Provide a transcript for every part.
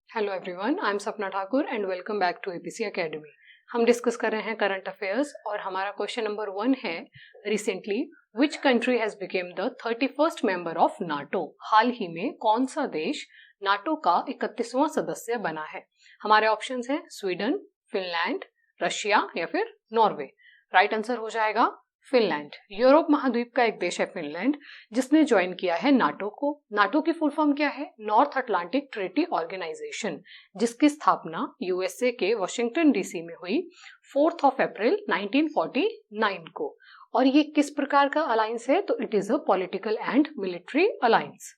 Hello everyone, I am Sapna Thakur and welcome back to APC academy. हम डिस्कस कर रहे हैं करंट अफेयर्स और हमारा क्वेश्चन नंबर 1 है, recently which country has become the 31st member of NATO. हाल ही में कौन सा देश नाटो का 31वां सदस्य बना है। हमारे ऑप्शंस हैं स्वीडन, फिनलैंड, रशिया या फिर नॉर्वे। राइट आंसर हो जाएगा फिनलैंड। यूरोप महाद्वीप का एक देश है फिनलैंड, जिसने ज्वाइन किया है नाटो को। नाटो की फुल फॉर्म क्या है? नॉर्थ अटलांटिक ट्रीटी ऑर्गेनाइजेशन, जिसकी स्थापना यूएसए के वाशिंगटन डीसी में हुई 4 अप्रैल 1949 को। और ये किस प्रकार का अलायंस है? तो it is a political and military alliance.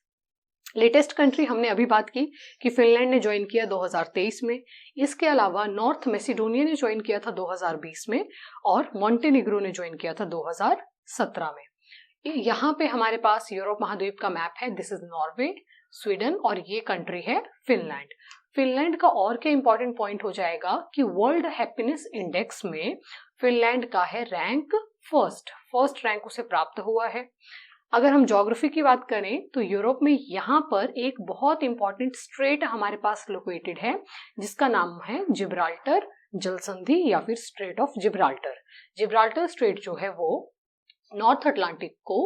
Latest country हमने अभी बात की कि फिनलैंड ने ज्वाइन किया 2023 में। इसके अलावा नॉर्थ मैसिडोनिया ने ज्वाइन किया था 2020 में और मॉन्टेनिग्रो ने ज्वाइन किया था 2017 में। यहाँ पे हमारे पास यूरोप महाद्वीप का मैप है। दिस इज नॉर्वे, स्वीडन और ये कंट्री है फिनलैंड। फिनलैंड का और क्या इंपॉर्टेंट पॉइंट हो जाएगा कि वर्ल्ड हैप्पीनेस इंडेक्स में फिनलैंड का है रैंक फर्स्ट रैंक उसे प्राप्त हुआ है। अगर हम ज्योग्राफी की बात करें तो यूरोप में यहाँ पर एक बहुत इंपॉर्टेंट स्ट्रेट हमारे पास लोकेटेड है, जिसका नाम है जिब्राल्टर जल संधि या फिर straight of Gibraltar. Gibraltar straight जो है वो नॉर्थ अटलांटिक को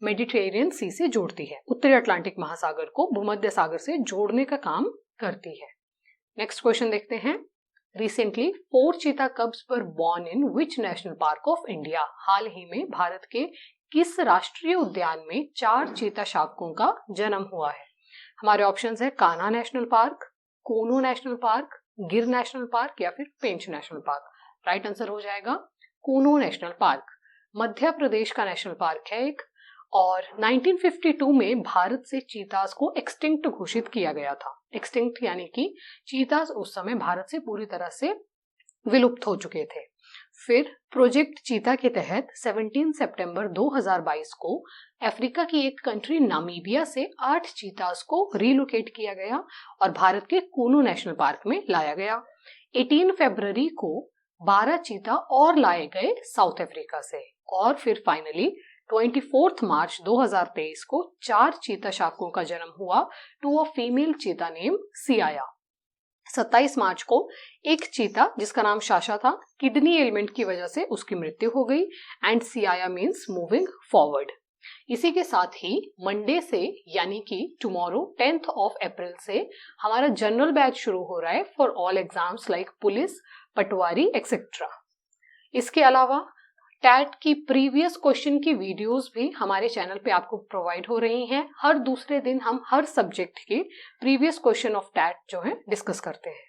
मेडिटेरियन सी से जोड़ती है, उत्तरी अटलांटिक महासागर को भूमध्य सागर से जोड़ने का काम करती है। नेक्स्ट क्वेश्चन देखते हैं। Recently 4 cheetah cubs were born in which national park of India. हाल ही में भारत के किस राष्ट्रीय उद्यान में 4 चीता शावकों का जन्म हुआ है। हमारे ऑप्शंस है Kanha national park, Kuno national park, गिर नेशनल पार्क या फिर पेंच नेशनल पार्क। राइट आंसर हो जाएगा कूनो नेशनल पार्क। मध्य प्रदेश का नेशनल पार्क है एक, और 1952 में भारत से चीतास को एक्सटिंक्ट घोषित किया गया था। एक्सटिंक्ट यानी कि चीतास उस समय भारत से पूरी तरह से विलुप्त हो चुके थे। फिर प्रोजेक्ट चीता के तहत 17 सितंबर 2022 को अफ्रीका की एक कंट्री नामीबिया से 8 चीतास को रिलोकेट किया गया और भारत के कूनो नेशनल पार्क में लाया गया। 18 फरवरी को 12 चीता और लाए गए साउथ अफ्रीका से, और फिर फाइनली 24 मार्च 2023 को 4 चीता शावकों का जन्म हुआ टू अ फीमेल चीता नेम सियाया। 27 मार्च को एक चीता जिसका नाम शाशा था, किडनी एलिमेंट की वजह से उसकी मृत्यु हो गई एंड सियाया मींस मूविंग फॉरवर्ड। इसी के साथ ही मंडे से यानी कि टुमारो 10 अप्रैल से हमारा जनरल बैच शुरू हो रहा है for all exams like police, Patwari etcetera. इसके अलावा टैट की प्रीवियस क्वेश्चन की वीडियोस भी हमारे चैनल पे आपको प्रोवाइड हो रही हैं। हर दूसरे दिन हम हर सब्जेक्ट के प्रीवियस क्वेश्चन ऑफ टैट जो है डिस्कस करते हैं।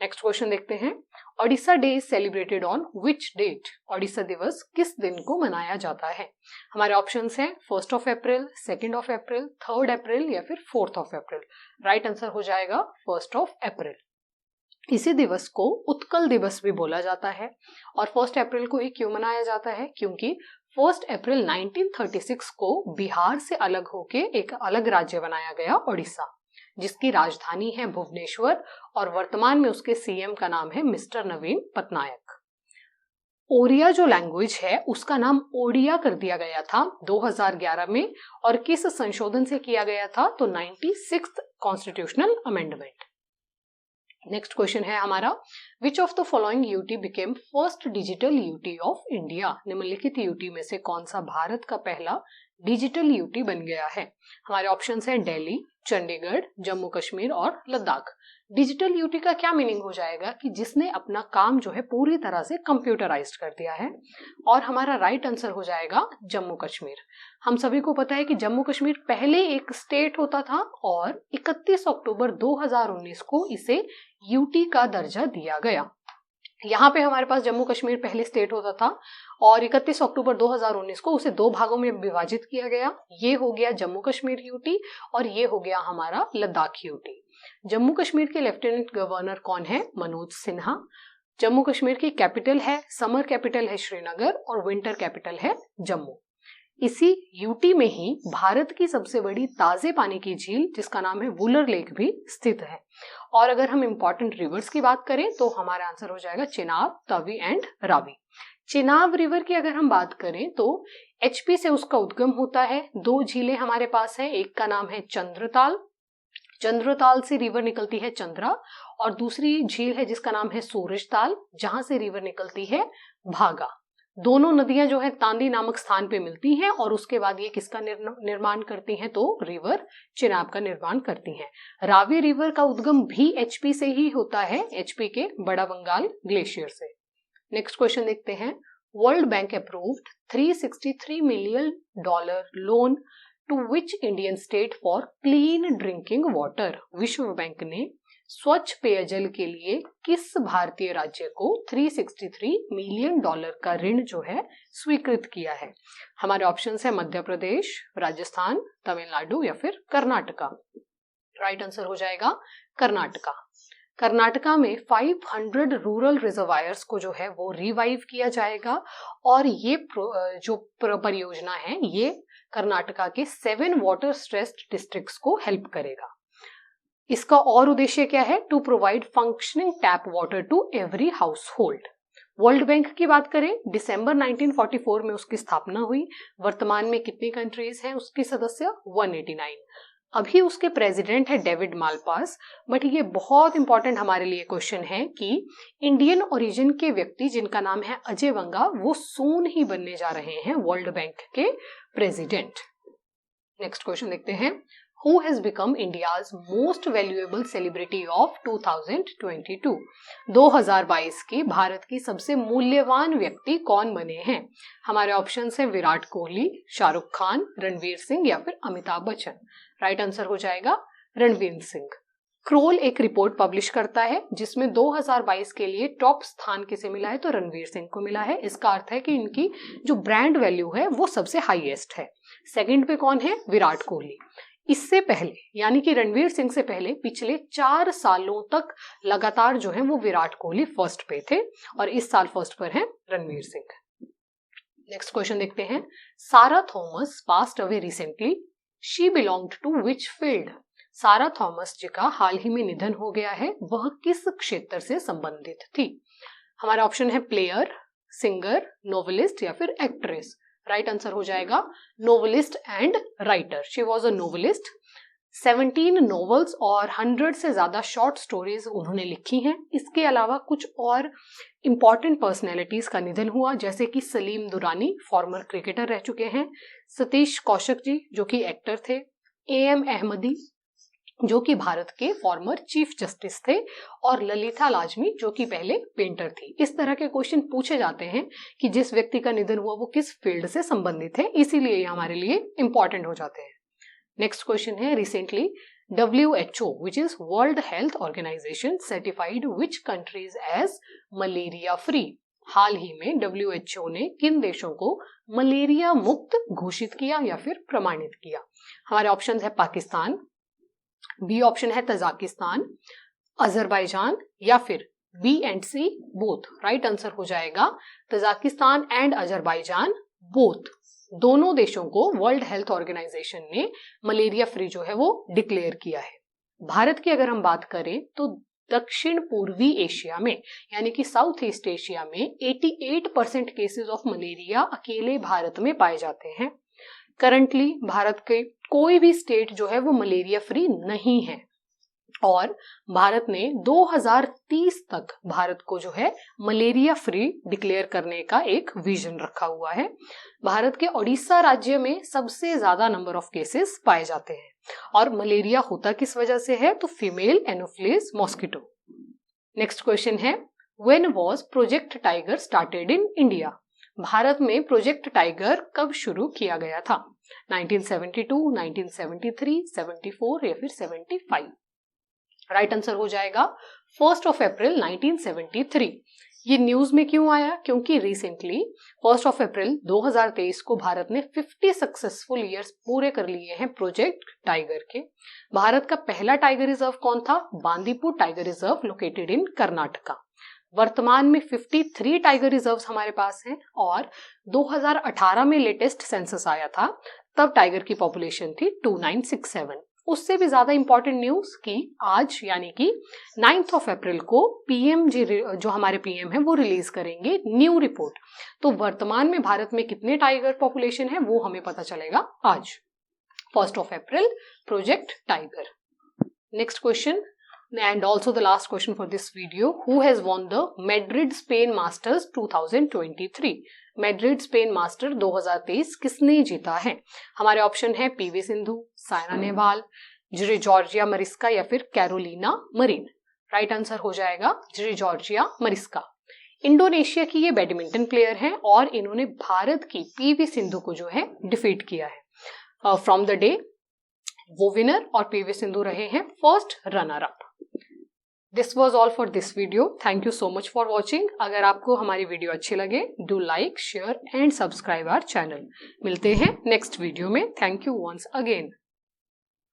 नेक्स्ट क्वेश्चन देखते हैं। Odisha day is celebrated on which date. Odisha दिवस किस दिन को मनाया जाता है। हमारे ऑप्शंस हैं 1 अप्रैल, 2 अप्रैल, 3 अप्रैल या फिर 4 अप्रैल। राइट आंसर हो जाएगा 1 अप्रैल। इसी दिवस को उत्कल दिवस भी बोला जाता है। और 1 अप्रैल को ये क्यों मनाया जाता है? क्योंकि 1 अप्रैल 1936 को बिहार से अलग होके एक अलग राज्य बनाया गया ओडिशा, जिसकी राजधानी है भुवनेश्वर और वर्तमान में उसके सीएम का नाम है मिस्टर नवीन पटनायक। ओरिया जो लैंग्वेज है उसका नाम ओडिया कर दिया गया था 2011 में, और किस संशोधन से किया गया था? तो 96th constitutional amendment. Next question है हमारा, which of the following UT became first digital UT of India. निम्नलिखित यूटी में से कौन सा भारत का पहला डिजिटल यूटी बन गया है। हमारे ऑप्शंस हैं दिल्ली, चंडीगढ़, जम्मू कश्मीर और लद्दाख। डिजिटल यूटी का क्या मीनिंग हो जाएगा कि जिसने अपना काम जो है पूरी तरह से कंप्यूटराइज्ड कर दिया है, और हमारा राइट आंसर हो जाएगा जम्मू कश्मीर। हम सभी को पता है कि जम्मू कश्मीर पहले एक स्टेट होता था और 31 अक्टूबर 2019 को इसे यूटी का दर्जा दिया गया। यहाँ पे हमारे पास जम्मू कश्मीर पहले स्टेट होता था और 31 अक्टूबर 2019 को उसे 2 भागों में विभाजित किया गया। ये हो गया जम्मू कश्मीर यूटी और ये हो गया हमारा लद्दाख यूटी। जम्मू कश्मीर के लेफ्टिनेंट गवर्नर कौन है? मनोज सिन्हा। जम्मू कश्मीर की कैपिटल है, समर कैपिटल है श्रीनगर और विंटर कैपिटल है जम्मू। इसी यूटी में ही भारत की सबसे बड़ी ताजे पानी की झील जिसका नाम है वुलर लेक भी स्थित है। और अगर हम इंपॉर्टेंट रिवर्स की बात करें तो हमारा आंसर हो जाएगा चिनाब, तवी एंड रावी। चिनाब रिवर की अगर हम बात करें तो एचपी से उसका उद्गम होता है। 2 झीलें हमारे पास है, एक का नाम है चंद्रताल। चंद्रताल से रिवर निकलती है चंद्रा, और दूसरी झील है जिसका नाम है सूरजताल, जहां से रिवर निकलती है भागा। दोनों नदियां जो है तांदी नामक स्थान पे मिलती हैं और उसके बाद ये किसका निर्माण करती हैं, तो रिवर चिनाब का निर्माण करती हैं। रावी रिवर का उद्गम भी एचपी से ही होता है, एचपी के बड़ा बंगाल ग्लेशियर से। नेक्स्ट क्वेश्चन देखते हैं। World Bank approved $363 million loan to which Indian state for clean drinking water. विश्व बैंक ने स्वच्छ पेयजल के लिए किस भारतीय राज्य को $363 मिलियन का ऋण जो है स्वीकृत किया है? हमारे ऑप्शंस है मध्य प्रदेश, राजस्थान, तमिलनाडु या फिर कर्नाटका। राइट आंसर हो जाएगा कर्नाटका। कर्नाटका में 500 रूरल रिजर्वायर्स को जो है वो रिवाइव किया जाएगा और ये जो परियोजना है ये कर्नाटका के 7 वाटर स्ट्रेस्ड डिस्ट्रिक्ट्स को हेल्प करेगा। इसका और उद्देश्य क्या है? To provide functioning tap water to every household. World Bank की बात करें, दिसंबर 1944 में उसकी स्थापना हुई। वर्तमान में कितनी कंट्रीज हैं उसकी सदस्य? 189। अभी उसके प्रेसिडेंट है डेविड मालपास। बट ये बहुत इंपॉर्टेंट हमारे लिए क्वेश्चन है कि इंडियन ओरिजिन के व्यक्ति जिनका नाम है अजय वंगा, वो सून ही बनने जा रहे हैं वर्ल्ड बैंक के प्रेसिडेंट। नेक्स्ट क्वेश्चन देखते हैं। Who has become India's most valuable celebrity of 2022? 2022 के भारत की सबसे मूल्यवान व्यक्ति कौन बने हैं? हमारे ऑप्शंस हैं विराट कोहली, शाहरुख खान, रणवीर सिंह या फिर अमिताभ बच्चन। राइट आंसर हो जाएगा रणवीर सिंह। क्रोल एक रिपोर्ट पब्लिश करता है जिसमें 2022 के लिए टॉप स्थान किसे मिला है, तो रणवीर सिंह को मिला है। इसका अर्थ है कि इनकी जो ब्रांड वैल्यू है वो सबसे हाईएस्ट है। सेकंड पे कौन है? विराट कोहली। इससे पहले यानी कि रणवीर सिंह से पहले पिछले 4 सालों तक लगातार जो है वो विराट कोहली फर्स्ट पे थे और इस साल फर्स्ट पर है रणवीर सिंह। नेक्स्ट क्वेश्चन देखते हैं। Sara Thomas passed away recently, she belonged to which field? Sara Thomas ji का हाल ही में निधन हो गया है, वह किस क्षेत्र से संबंधित थी? हमारा ऑप्शन है प्लेयर, सिंगर, नोवेलिस्ट या फिर एक्ट्रेस। राइट आंसर हो जाएगा novelist and writer. She was a novelist. 17 novels और 100 से ज्यादा शॉर्ट स्टोरीज उन्होंने लिखी हैं। इसके अलावा कुछ और इंपॉर्टेंट पर्सनैलिटीज का निधन हुआ, जैसे कि सलीम दुरानी फॉर्मर क्रिकेटर रह चुके हैं, सतीश कौशिक जी जो कि एक्टर थे, AM अहमदी जो कि भारत के फॉर्मर चीफ जस्टिस थे, और ललिता लाजमी जो कि पहले पेंटर थी। इस तरह के क्वेश्चन पूछे जाते हैं कि जिस व्यक्ति का निधन हुआ वो किस फील्ड से संबंधित है, इसीलिए ये हमारे लिए इंपॉर्टेंट हो जाते हैं। नेक्स्ट क्वेश्चन है। Recently WHO which is World Health Organization certified which countries as malaria free? हाल ही में WHO ने किन देशों को मलेरिया मुक्त घोषित किया या फिर प्रमाणित किया? हमारे ऑप्शन है पाकिस्तान, बी ऑप्शन है तजाकिस्तान, अजरबैजान या फिर B and C both. Right answer हो जाएगा तजाकिस्तान एंड अजरबैजान बोथ। दोनों देशों को वर्ल्ड हेल्थ ऑर्गेनाइजेशन ने मलेरिया फ्री जो है वो डिक्लेयर किया है। भारत की अगर हम बात करें तो दक्षिण पूर्वी एशिया में यानी कि साउथ ईस्ट एशिया में 88% केसेस ऑफ मलेरिया अकेले भारत में पाए जाते हैं। करंटली भारत के कोई भी स्टेट जो है वो मलेरिया फ्री नहीं है और भारत ने 2030 तक भारत को जो है मलेरिया फ्री डिक्लेयर करने का एक विजन रखा हुआ है। भारत के ओडिशा राज्य में सबसे ज्यादा नंबर ऑफ केसेस पाए जाते हैं और मलेरिया होता किस वजह से है, तो female anopheles mosquito. Next question है। When was project tiger started in India? Bharat में प्रोजेक्ट टाइगर कब शुरू किया गया था? 1972, 1973, 74 या फिर 75? राइट आंसर हो जाएगा 1 अप्रैल 1973। ये न्यूज में क्यों आया? क्योंकि रिसेंटली 1 अप्रैल 2023 को भारत ने 50 सक्सेसफुल ईयर्स पूरे कर लिए हैं प्रोजेक्ट टाइगर के। भारत का पहला टाइगर रिजर्व कौन था? Bandipur tiger reserve located in Karnataka. वर्तमान में 53 टाइगर रिजर्व्स हमारे पास हैं और 2018 में लेटेस्ट सेंसस आया था, तब टाइगर की पॉपुलेशन थी 2967। उससे भी ज्यादा इंपॉर्टेंट न्यूज कि आज यानी कि 9 अप्रैल को पीएम जो हमारे पीएम है वो रिलीज करेंगे न्यू रिपोर्ट। तो वर्तमान में भारत में कितने टाइगर पॉपुलेशन है वो हमें पता चलेगा आज। 1 April project tiger. Next question and also the last question for this video, who has won the Madrid Spain Masters 2023? Madrid Spain master 2023 किसने जीता है? हमारे ऑप्शन है PV Sindhu, Saina Nehwal, Georgia Mariska या फिर कैरोलिना मरीन। राइट आंसर हो जाएगा Georgia Mariska. Indonesia की ये बैडमिंटन प्लेयर हैं और इन्होंने भारत की पीवी सिंधु को जो है डिफीट किया है। फ्रॉम द डे वो विनर और पीवी सिंधु रहे हैं first runner up. This was all for this video. Thank you so much for watching. अगर आपको हमारी वीडियो अच्छी लगे, do like, share and subscribe our channel. मिलते हैं नेक्स्ट वीडियो में। Thank you once again.